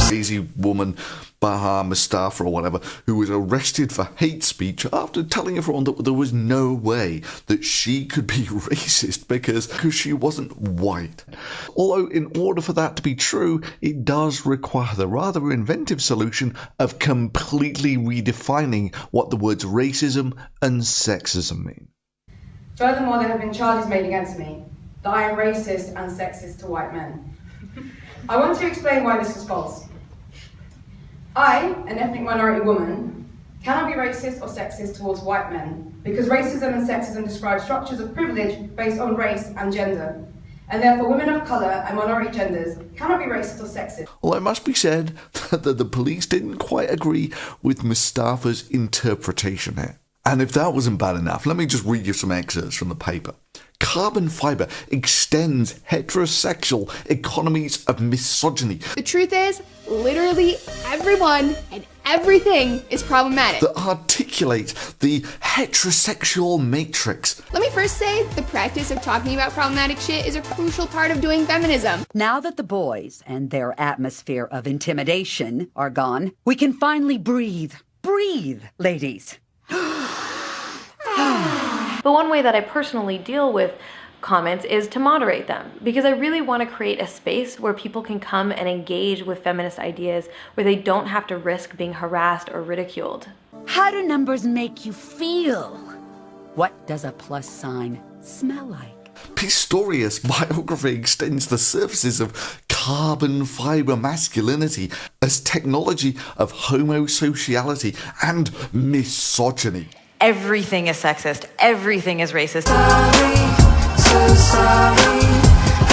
crazy woman, Baha Mustafa or whatever, who was arrested for hate speech after telling everyone that there was no way that she could be racist because she wasn't white. Although in order for that to be true, it does require the rather inventive solution of completely redefining what the words racism and sexism mean. Furthermore, there have been charges made against me that I am racist and sexist to white men. I want to explain why this is false. I, an ethnic minority woman, cannot be racist or sexist towards white men because racism and sexism describe structures of privilege based on race and gender. And therefore women of colour and minority genders cannot be racist or sexist. Well, it must be said that the police didn't quite agree with Mustafa's interpretation here. And if that wasn't bad enough, let me just read you some excerpts from the paper. Carbon fibre extends heterosexual economies of misogyny. The truth is, literally everyone and everything is problematic. That articulate the heterosexual matrix. Let me first say, the practice of talking about problematic shit is a crucial part of doing feminism. Now that the boys and their atmosphere of intimidation are gone, we can finally breathe. Breathe, ladies. But one way that I personally deal with comments is to moderate them, because I really want to create a space where people can come and engage with feminist ideas where they don't have to risk being harassed or ridiculed. How do numbers make you feel? What does a plus sign smell like? Pistorius' biography extends the surfaces of carbon fibre masculinity as technology of homosociality and misogyny. Everything is sexist. Everything is racist. Sorry, so sorry.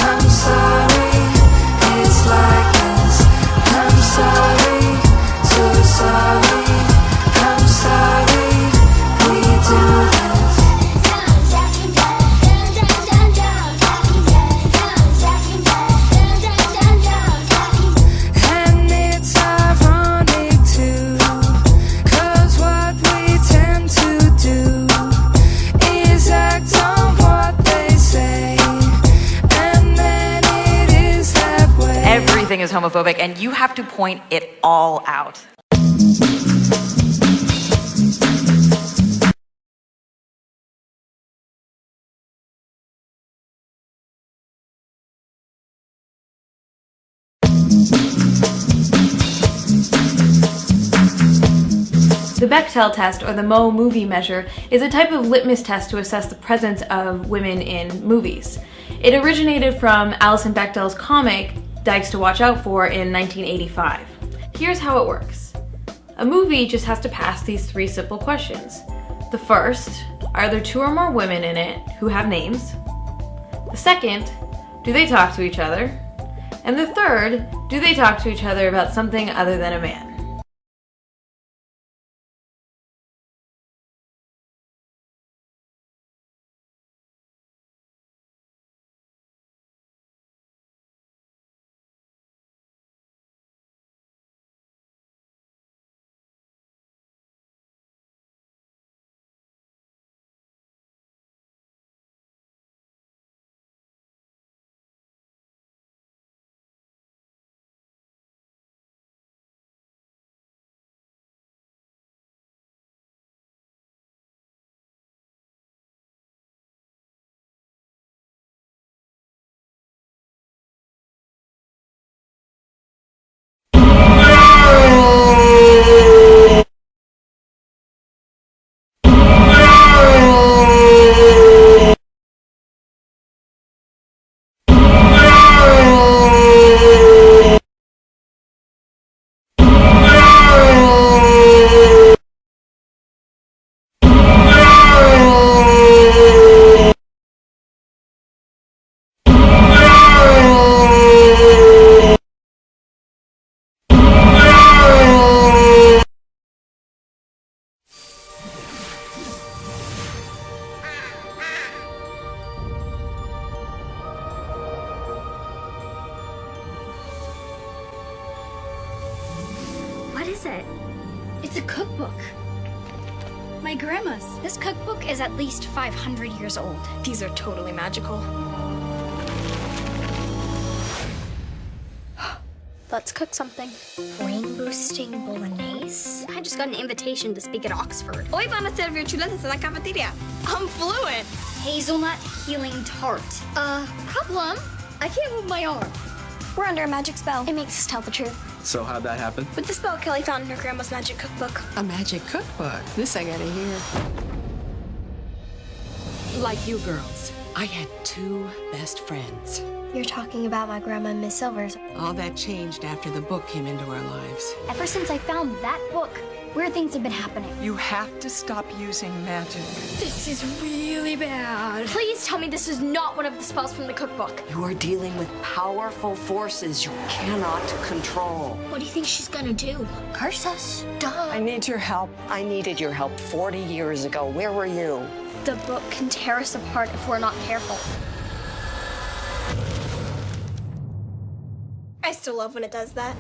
I'm sorry. It's like this. I'm sorry, so sorry. I'm sorry. We do this. And it's ironic too, 'cause what we tend to do is act on what they say, and then it is that way. Everything is homophobic, and you have to point it all out. The Bechdel test, or the Mo movie measure, is a type of litmus test to assess the presence of women in movies. It originated from Alison Bechdel's comic, Dykes to Watch Out For, in 1985. Here's how it works. A movie just has to pass these three simple questions. The first, are there two or more women in it who have names? The second, do they talk to each other? And the third, do they talk to each other about something other than a man? What is it? It's a cookbook. My grandma's. This cookbook is at least 500 years old. These are totally magical. Let's cook something. Brain boosting bolognese? I just got an invitation to speak at Oxford. Hoy van a servir chuletas in la cafeteria. I'm fluent. Hazelnut healing tart. Problem? I can't move my arm. We're under a magic spell. It makes us tell the truth. So how'd that happen? With the spell Kelly found in her grandma's magic cookbook. A magic cookbook? This I gotta hear. Like you girls, I had 2 best friends. You're talking about my grandma and Miss Silvers. All that changed after the book came into our lives. Ever since I found that book, weird things have been happening. You have to stop using magic. This is really bad. Please tell me this is not one of the spells from the cookbook. You are dealing with powerful forces you cannot control. What do you think she's gonna do? Curse us? Duh. I need your help. I needed your help 40 years ago. Where were you? The book can tear us apart if we're not careful. I still love when it does that.